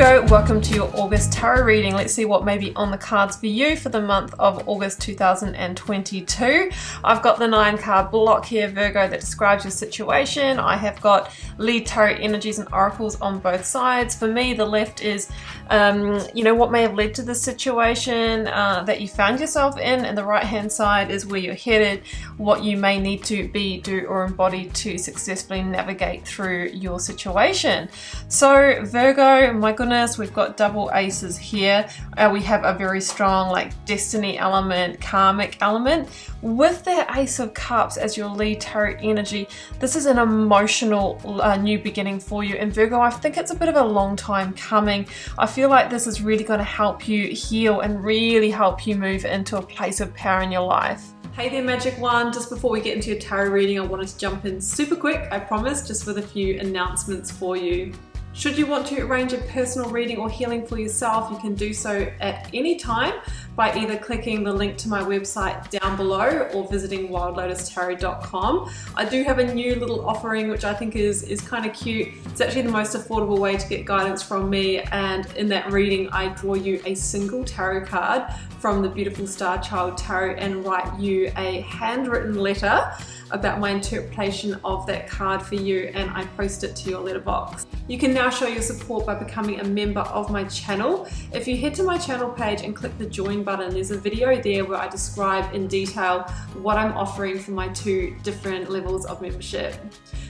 Virgo, welcome to your August tarot reading. Let's see what may be on the cards for you for the month of August 2022. I've got the 9-card block here, Virgo, that describes your situation. I have got lead tarot energies and oracles on both sides. For me, the left is, what may have led to this situation that you found yourself in, and the right-hand side is where you're headed, what you may need to be, do, or embody to successfully navigate through your situation. So, Virgo, my goodness, we've got double aces here. We have a very strong destiny element, karmic element. With the Ace of Cups as your lead tarot energy, this is an emotional new beginning for you. And Virgo, I think it's a bit of a long time coming. I feel like this is really going to help you heal and really help you move into a place of power in your life. Hey there, Magic One. Just before we get into your tarot reading, I wanted to jump in super quick, I promise, just with a few announcements for you. Should you want to arrange a personal reading or healing for yourself, you can do so at any time by either clicking the link to my website down below or visiting wildlotustarot.com. I do have a new little offering which I think is kind of cute. It's actually the most affordable way to get guidance from me, and in that reading I draw you a single tarot card from the beautiful Star Child Tarot and write you a handwritten letter about my interpretation of that card for you, and I post it to your letterbox. You can now show your support by becoming a member of my channel. If you head to my channel page and click the join button, there's a video there where I describe in detail what I'm offering for my 2 different levels of membership.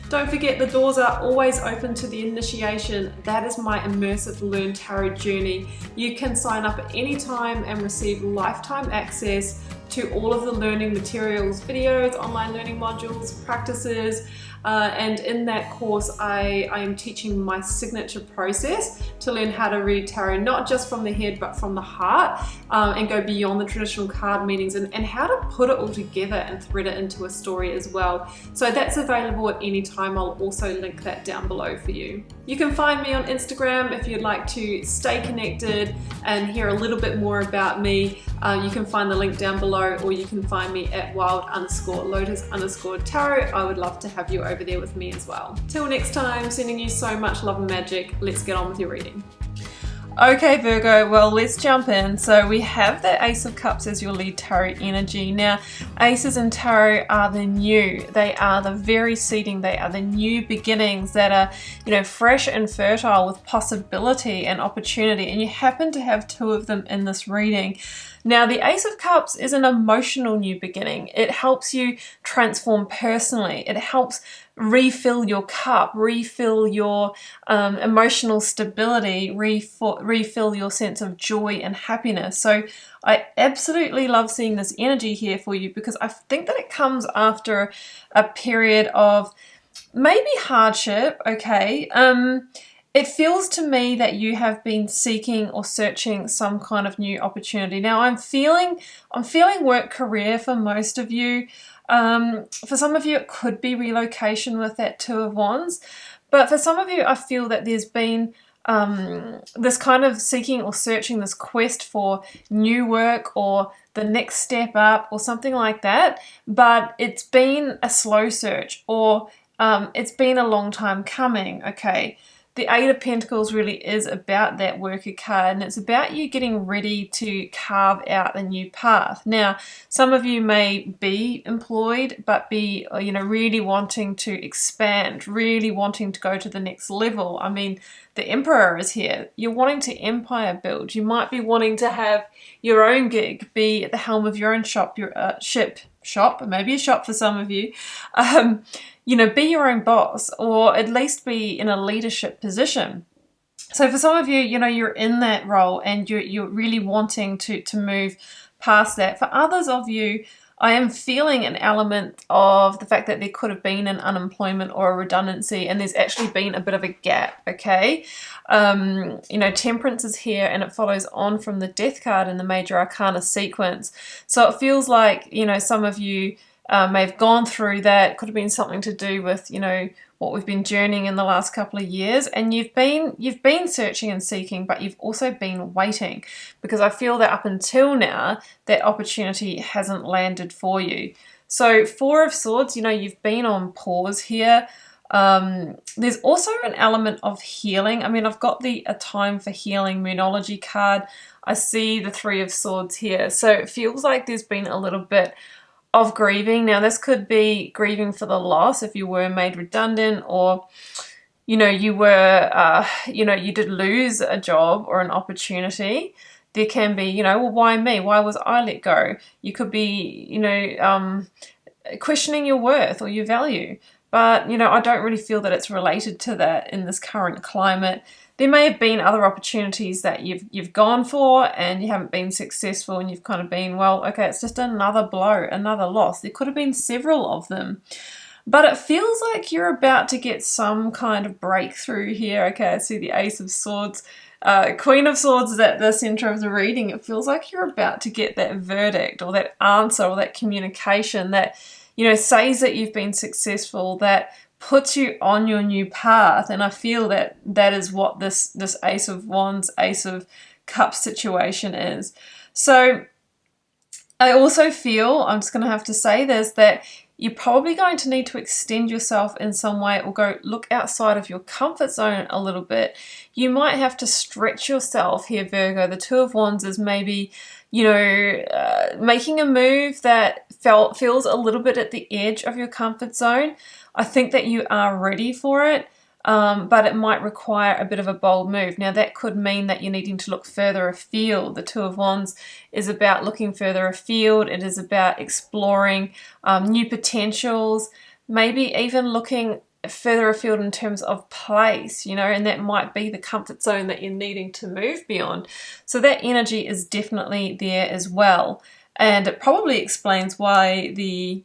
Don't forget, the doors are always open to the initiation. That is my immersive Learn Tarot journey. You can sign up at any time and receive lifetime access to all of the learning materials, videos, online learning modules, practices, and in that course I am teaching my signature process to learn how to read tarot, not just from the head but from the heart, and go beyond the traditional card meanings, and how to put it all together and thread it into a story as well. So that's available at any time. I'll also link that down below for you. You can find me on Instagram if you'd like to stay connected and hear a little bit more about me. You can find the link down below, or you can find me at wild_lotus_tarot. I would love to have you over there with me as well. Till next time, sending you so much love and magic. Let's get on with your reading. Okay, Virgo, well, let's jump in. So we have the Ace of Cups as your lead tarot energy. Now, aces in tarot are the new. They are the very seeding. They are the new beginnings that are, fresh and fertile with possibility and opportunity. And you happen to have 2 of them in this reading. Now, the Ace of Cups is an emotional new beginning. It helps you transform personally. It helps refill your cup, refill your emotional stability, refill your sense of joy and happiness. So I absolutely love seeing this energy here for you, because I think that it comes after a period of maybe hardship, okay? It feels to me that you have been seeking or searching some kind of new opportunity. Now, I'm feeling work career for most of you. For some of you, it could be relocation with that 2 of Wands. But for some of you, I feel that there's been this kind of seeking or searching, this quest for new work or the next step up or something like that. But it's been a slow search, or it's been a long time coming, okay? The 8 of Pentacles really is about that worker card, and it's about you getting ready to carve out a new path. Now, some of you may be employed, but be, really wanting to expand, really wanting to go to the next level. I mean, the Emperor is here. You're wanting to empire build. You might be wanting to have your own gig, be at the helm of your own shop, your shop, maybe a shop for some of you. Be your own boss, or at least be in a leadership position. So for some of you, you're in that role and you're really wanting to move past that. For others of you, I am feeling an element of the fact that there could have been an unemployment or a redundancy, and there's actually been a bit of a gap, okay? Temperance is here, and it follows on from the Death card in the Major Arcana sequence. So it feels like, some of you may have gone through that. Could have been something to do with, what we've been journeying in the last couple of years, and you've been searching and seeking, but you've also been waiting, because I feel that up until now that opportunity hasn't landed for you. So 4 of Swords, you've been on pause here. There's also an element of healing. I mean, I've got the A Time for Healing Moonology card. I see the Three of Swords here. So it feels like there's been a little bit of grieving. Now, this could be grieving for the loss if you were made redundant, or, you know, you were, you did lose a job or an opportunity. There can be, you know, well, why me? Why was I let go? You could be, you know, questioning your worth or your value. But, you know, I don't really feel that it's related to that in this current climate. There may have been other opportunities that you've gone for and you haven't been successful, and you've kind of been, well, okay, it's just another blow, another loss. There could have been several of them. But it feels like you're about to get some kind of breakthrough here. Okay, I see the Ace of Swords. Queen of Swords is at the center of the reading. It feels like you're about to get that verdict or that answer or that communication that, you know, says that you've been successful, that puts you on your new path. And I feel that that is what this Ace of Wands, Ace of Cups situation is. So I also feel, I'm just going to have to say this, that you're probably going to need to extend yourself in some way, or go look outside of your comfort zone a little bit. You might have to stretch yourself here, Virgo. The Two of Wands is maybe, you know, making a move that feels a little bit at the edge of your comfort zone. I think that you are ready for it, but it might require a bit of a bold move. Now, that could mean that you're needing to look further afield. The Two of Wands is about looking further afield. It is about exploring new potentials, maybe even looking further afield in terms of place, you know, and that might be the comfort zone that you're needing to move beyond. So that energy is definitely there as well. And it probably explains why the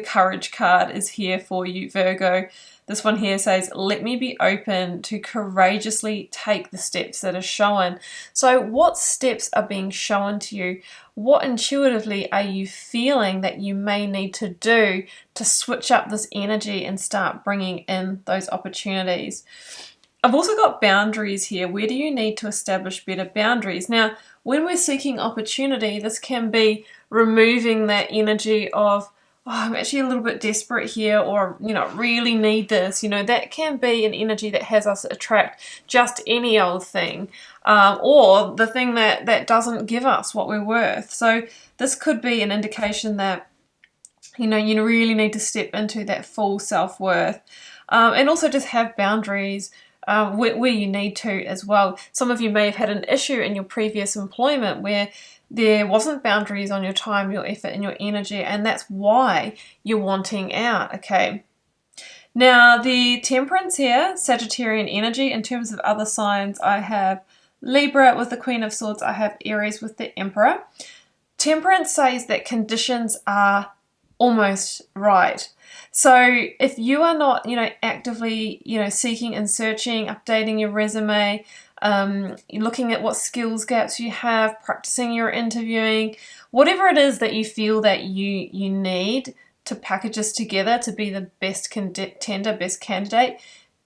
Courage card is here for you, Virgo. This one here says, let me be open to courageously take the steps that are shown. So what steps are being shown to you? What intuitively are you feeling that you may need to do to switch up this energy and start bringing in those opportunities? I've also got boundaries here. Where do you need to establish better boundaries? Now, when we're seeking opportunity, this can be removing that energy of, oh, I'm actually a little bit desperate here, or, you know, really need this. You know, that can be an energy that has us attract just any old thing, or the thing that doesn't give us what we're worth. So this could be an indication that, you know, you really need to step into that full self-worth, and also just have boundaries where you need to as well. Some of you may have had an issue in your previous employment where there wasn't boundaries on your time, your effort, and your energy, and that's why you're wanting out, okay? Now, the Temperance here, Sagittarian energy. In terms of other signs, I have Libra with the Queen of Swords. I have Aries with the Emperor. Temperance says that conditions are almost right. So if you are not, you know, actively, you know, seeking and searching, updating your resume, looking at what skills gaps you have, practicing your interviewing, whatever it is that you feel that you need to package this together to be the best contender, best candidate,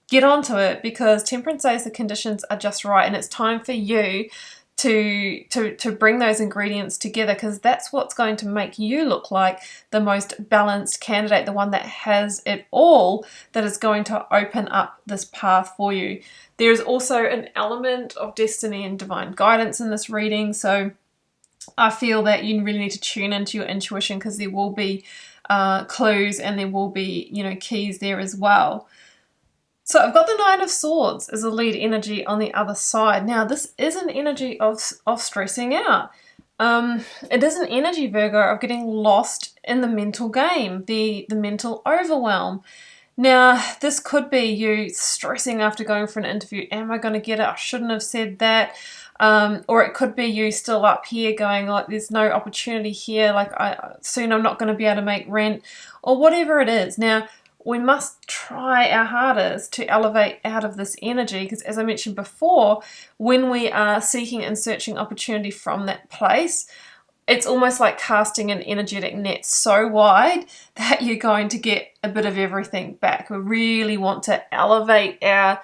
get onto it, because Temperance says the conditions are just right, and it's time for you to bring those ingredients together, because that's what's going to make you look like the most balanced candidate, the one that has it all, that is going to open up this path for you. There is also an element of destiny and divine guidance in this reading, so I feel that you really need to tune into your intuition, because there will be clues, and there will be, you know, keys there as well. So I've got the Knight of Swords as a lead energy on the other side. Now, this is an energy of stressing out. It is an energy, Virgo, of getting lost in the mental game, the mental overwhelm. Now, this could be you stressing after going for an interview. Am I going to get it? I shouldn't have said that. Or it could be you still up here going, like, there's no opportunity here. Like, soon I'm not going to be able to make rent, or whatever it is. Now, we must try our hardest to elevate out of this energy, because, as I mentioned before, when we are seeking and searching opportunity from that place, it's almost like casting an energetic net so wide that you're going to get a bit of everything back. We really want to elevate our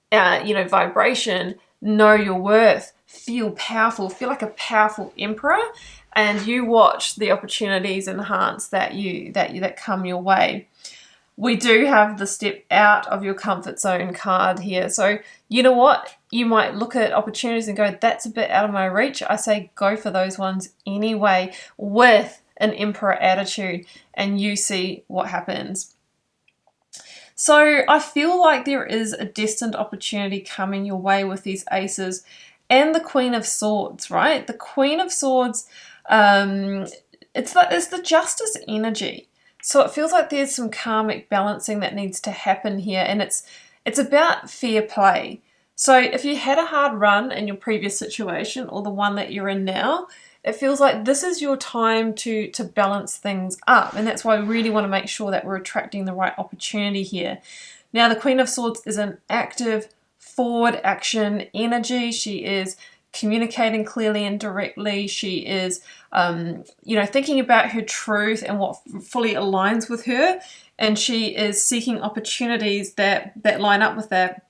vibration, know your worth, feel powerful, feel like a powerful emperor, and you watch the opportunities enhance that come your way. we do have the step out of your comfort zone card here. So you know what? You might look at opportunities and go, that's a bit out of my reach. I say go for those ones anyway with an Emperor attitude, and you see what happens. So I feel like there is a destined opportunity coming your way with these aces and the Queen of Swords, right? The Queen of Swords, it's the justice energy. So it feels like there's some karmic balancing that needs to happen here, and it's about fair play. So if you had a hard run in your previous situation or the one that you're in now, it feels like this is your time to balance things up, and that's why we really want to make sure that we're attracting the right opportunity here. Now, the Queen of Swords is an active, forward action energy. She is communicating clearly and directly. She is, thinking about her truth and what fully aligns with her, and she is seeking opportunities that line up with that.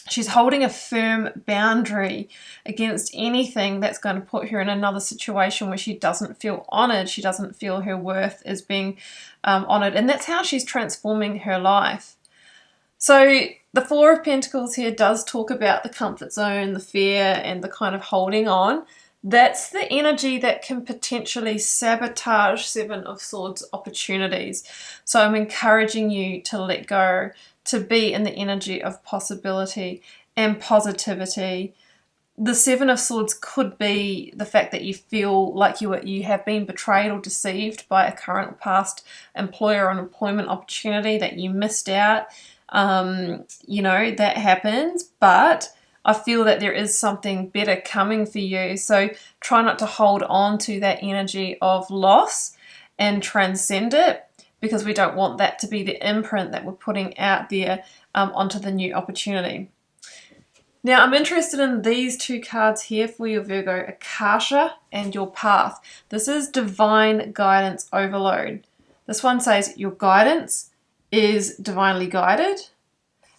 She's holding a firm boundary against anything that's going to put her in another situation where she doesn't feel honored. She doesn't feel her worth is being honored, and that's how she's transforming her life. So the Four of Pentacles here does talk about the comfort zone, the fear, and the kind of holding on. That's the energy that can potentially sabotage Seven of Swords opportunities. So I'm encouraging you to let go, to be in the energy of possibility and positivity. The Seven of Swords could be the fact that you feel like you have been betrayed or deceived by a current or past employer or an employment opportunity that you missed out. That happens, but I feel that there is something better coming for you. So try not to hold on to that energy of loss and transcend it, because we don't want that to be the imprint that we're putting out there onto the new opportunity. Now, I'm interested in these two cards here for you, Virgo, Akasha and your path. This is divine guidance overload. This one says your guidance is divinely guided.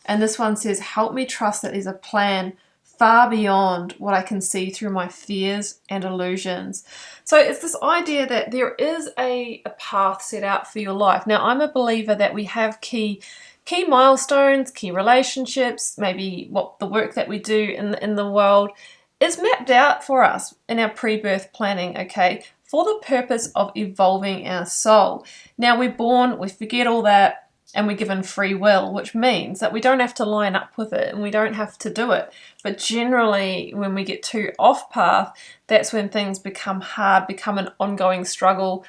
And this one says, help me trust that there's a plan far beyond what I can see through my fears and illusions. So it's this idea that there is a path set out for your life. Now, I'm a believer that we have key milestones, key relationships, maybe what the work that we do in the world is mapped out for us in our pre-birth planning, okay, for the purpose of evolving our soul. Now, we're born, we forget all that, and we're given free will, which means that we don't have to line up with it and we don't have to do it. But generally, when we get too off path, that's when things become hard, become an ongoing struggle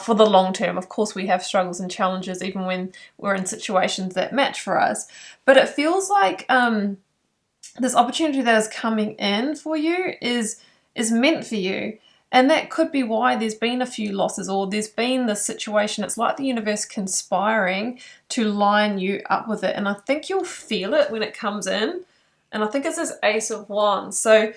for the long term. Of course, we have struggles and challenges even when we're in situations that match for us. But it feels like this opportunity that is coming in for you is meant for you. And that could be why there's been a few losses, or there's been this situation. It's like the universe conspiring to line you up with it. And I think you'll feel it when it comes in. And I think it's this Ace of Wands. So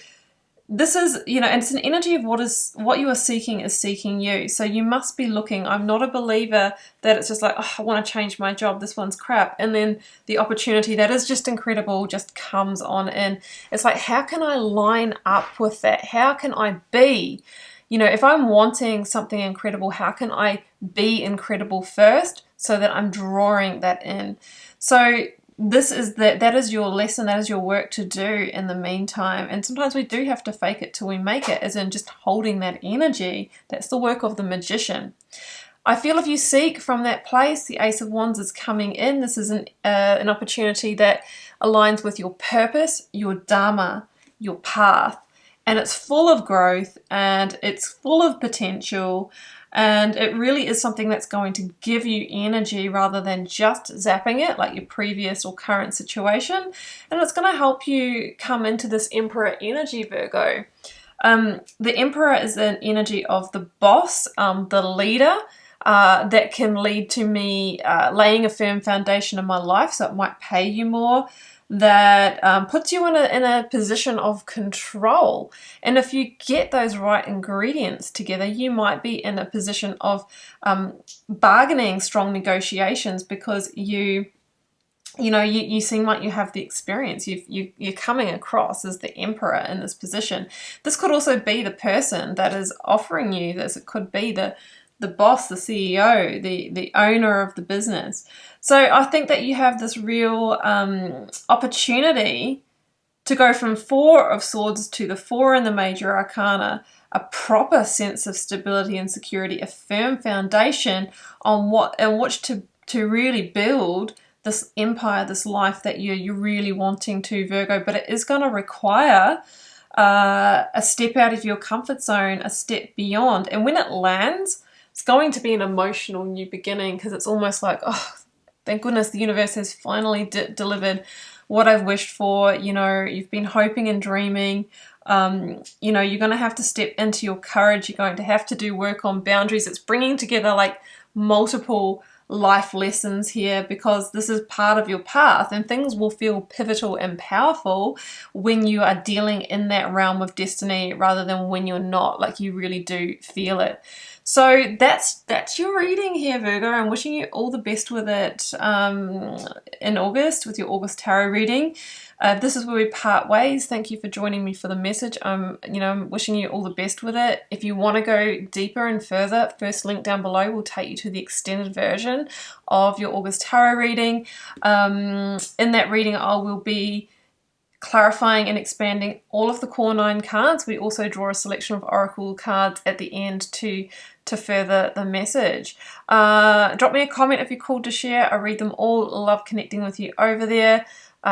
this is, and it's an energy of what you are seeking is seeking you. So you must be looking. I'm not a believer that it's just like, oh, I want to change my job. This one's crap. And then the opportunity that is just incredible just comes on in. It's like, how can I line up with that? How can I be? If I'm wanting something incredible, how can I be incredible first so that I'm drawing that in? So that is your lesson, that is your work to do in the meantime. And sometimes we do have to fake it till we make it, as in just holding that energy. That's the work of the magician. I feel if you seek from that place, the Ace of Wands is coming in. This is an opportunity that aligns with your purpose, your dharma, your path. And it's full of growth and it's full of potential, and it really is something that's going to give you energy rather than just zapping it like your previous or current situation. And it's going to help you come into this Emperor energy, Virgo. The Emperor is an energy of the boss, the leader, that can lead to me laying a firm foundation in my life, so it might pay you more. That puts you in a position of control. And if you get those right ingredients together, you might be in a position of bargaining, strong negotiations, because you seem like you have the experience. You're coming across as the Emperor in this position. This could also be the person that is offering you this. It could be the the boss, the CEO, the owner of the business. So I think that you have this real opportunity to go from Four of Swords to the Four in the Major Arcana, a proper sense of stability and security, a firm foundation on which to really build this empire, this life that you're really wanting to, Virgo. But it is going to require a step out of your comfort zone, a step beyond. And when it lands, it's going to be an emotional new beginning, because it's almost like, oh, thank goodness the universe has finally delivered what I've wished for. You know, you've been hoping and dreaming. You know, you're going to have to step into your courage. You're going to have to do work on boundaries. It's bringing together like multiple life lessons here, because this is part of your path, and things will feel pivotal and powerful when you are dealing in that realm of destiny rather than when you're not, like you really do feel it. So that's your reading here, Virgo. I'm wishing you all the best with it in August, with your August tarot reading. This is where we part ways. Thank you for joining me for the message. I'm wishing you all the best with it. If you want to go deeper and further, first link down below will take you to the extended version of your August tarot reading. In that reading, I will be clarifying and expanding all of the core 9 cards. We also draw a selection of oracle cards at the end to further the message. Drop me a comment if you're called to share. I read them all. Love connecting with you over there.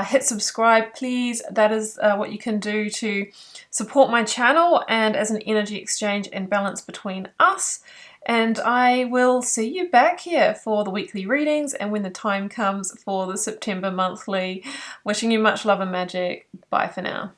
Hit subscribe, please. That is what you can do to support my channel and as an energy exchange and balance between us. And I will see you back here for the weekly readings and when the time comes for the September monthly. Wishing you much love and magic. Bye for now.